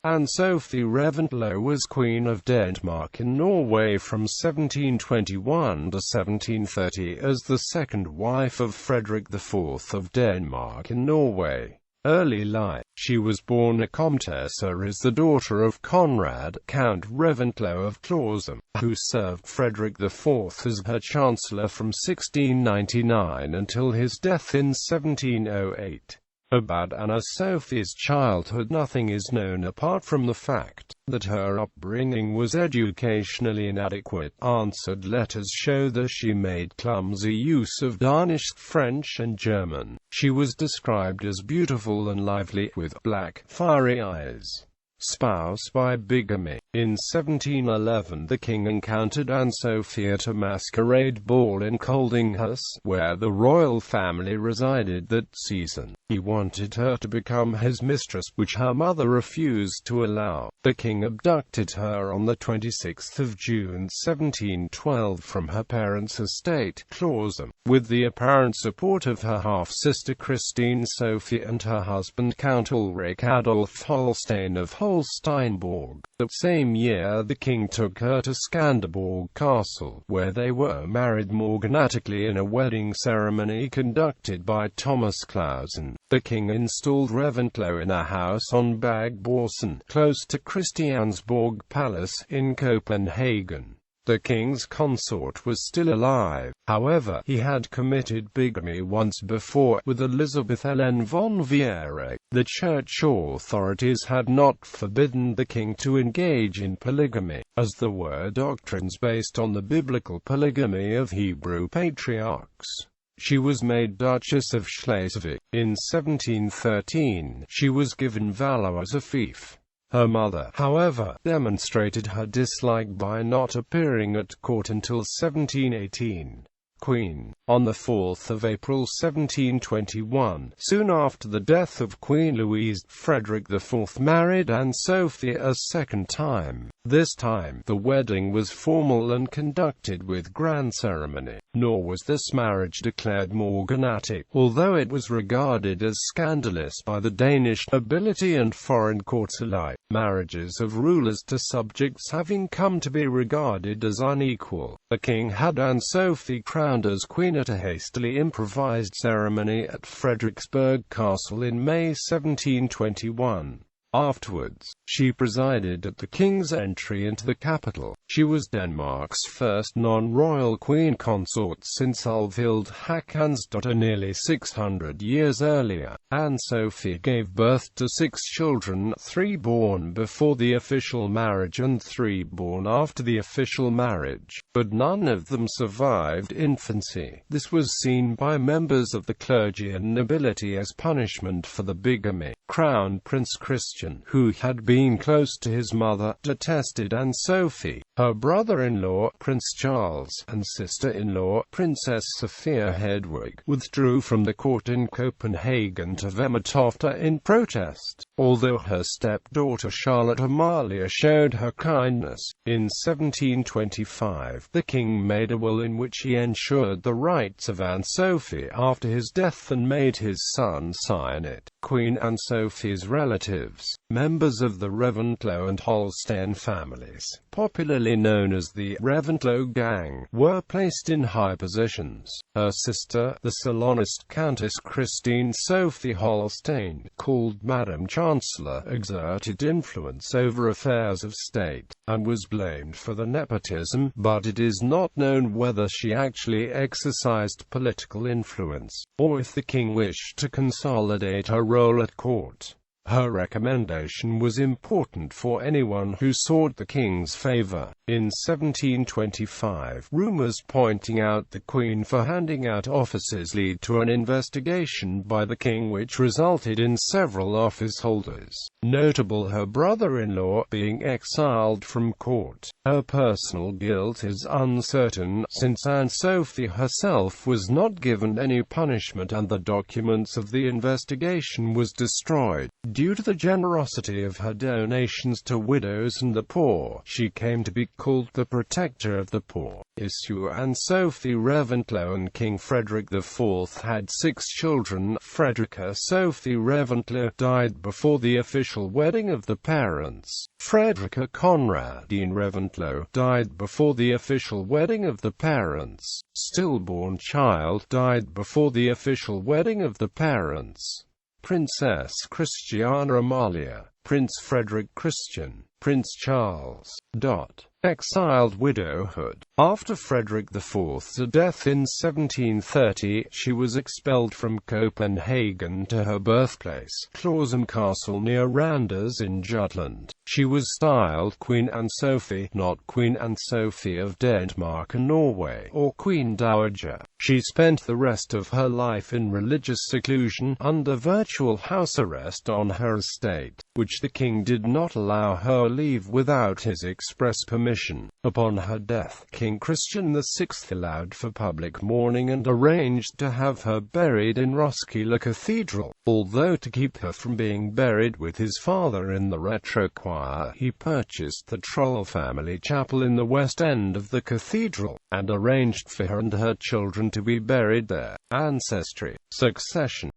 Anne Sophie Reventlow was Queen of Denmark in Norway from 1721 to 1730 as the second wife of Frederick IV of Denmark in Norway. Early life. She was born a Comtesse as the daughter of Conrad, Count Reventlow of Clausum, who served Frederick IV as her chancellor from 1699 until his death in 1708. About Anna Sophie's childhood nothing is known apart from the fact that her upbringing was educationally inadequate. Answered letters show that she made clumsy use of Danish, French and German. She was described as beautiful and lively, with black, fiery eyes. Spouse by bigamy. In 1711 the king encountered Anne Sophie at a masquerade ball in Coldinghus, where the royal family resided that season. He wanted her to become his mistress, which her mother refused to allow. The king abducted her on the 26th of June 1712 from her parents' estate, Clausum, with the apparent support of her half-sister Christine Sophie and her husband Count Ulrich Adolf Holstein of Holsteinborg. The same year the king took her to Skanderborg Castle, where they were married morganatically in a wedding ceremony conducted by Thomas Clausen. The king installed Reventlow in a house on Bagborsen, close to Christiansborg Palace, in Copenhagen. The king's consort was still alive. However, he had committed bigamy once before, with Elizabeth Ellen von Viereck. The church authorities had not forbidden the king to engage in polygamy, as there were doctrines based on the biblical polygamy of Hebrew patriarchs. She was made Duchess of Schleswig. In 1713, she was given Valois as a fief. Her mother, however, demonstrated her dislike by not appearing at court until 1718. Queen. On the 4th of April 1721, soon after the death of Queen Louise, Frederick IV married Anne Sophie a second time. This time, the wedding was formal and conducted with grand ceremony, nor was this marriage declared morganatic, although it was regarded as scandalous by the Danish nobility and foreign courts alike, marriages of rulers to subjects having come to be regarded as unequal. The king had Anne Sophie crowned as queen at a hastily improvised ceremony at Frederiksborg Castle in May 1721. Afterwards, she presided at the king's entry into the capital. She was Denmark's first non-royal queen consort since Ulvhild Håkansdotter nearly 600 years earlier. Anne Sophie gave birth to 6 children, 3 born before the official marriage and 3 born after the official marriage, but none of them survived infancy. This was seen by members of the clergy and nobility as punishment for the bigamy. Crown Prince Christian, who had been close to his mother, detested Anne Sophie. Her brother-in-law, Prince Charles, and sister-in-law, Princess Sophia Hedwig, withdrew from the court in Copenhagen to Vemmetofte in protest, although her stepdaughter Charlotte Amalia showed her kindness. In 1725, the king made a will in which he ensured the rights of Anne Sophie after his death and made his son sign it. Queen Anne Sophie's relatives, members of the Reventlow and Holstein families, popularly known as the Reventlow gang, were placed in high positions. Her sister, the Salonist Countess Christine Sophie Holstein, called Madame Chancellor, exerted influence over affairs of state, and was blamed for the nepotism, but it is not known whether she actually exercised political influence, or if the king wished to consolidate her role at court. Her recommendation was important for anyone who sought the king's favor. In 1725, rumors pointing out the Queen for handing out offices led to an investigation by the king which resulted in several office holders, notable her brother-in-law, being exiled from court. Her personal guilt is uncertain, since Anne Sophie herself was not given any punishment and the documents of the investigation was destroyed. Due to the generosity of her donations to widows and the poor, she came to be called the Protector of the Poor. Issue and Sophie Reventlow and King Frederick IV had 6 children. Frederick Sophie Reventlow died before the official wedding of the parents. Frederick Conradine Reventlow died before the official wedding of the parents. Stillborn child died before the official wedding of the parents. Princess Christiana Amalia, Prince Frederick Christian, Prince Charles. Exiled widowhood. After Frederick IV's death in 1730, she was expelled from Copenhagen to her birthplace, Clausum Castle near Randers in Jutland. She was styled Queen Anne Sophie, not Queen Anne Sophie of Denmark and Norway, or Queen Dowager. She spent the rest of her life in religious seclusion, under virtual house arrest on her estate, which the king did not allow her leave without his express permission. Upon her death, King Christian VI allowed for public mourning and arranged to have her buried in Roskilde Cathedral. Although to keep her from being buried with his father in the retrochoir, he purchased the Troll family chapel in the west end of the cathedral, and arranged for her and her children to be buried there. Ancestry. Succession.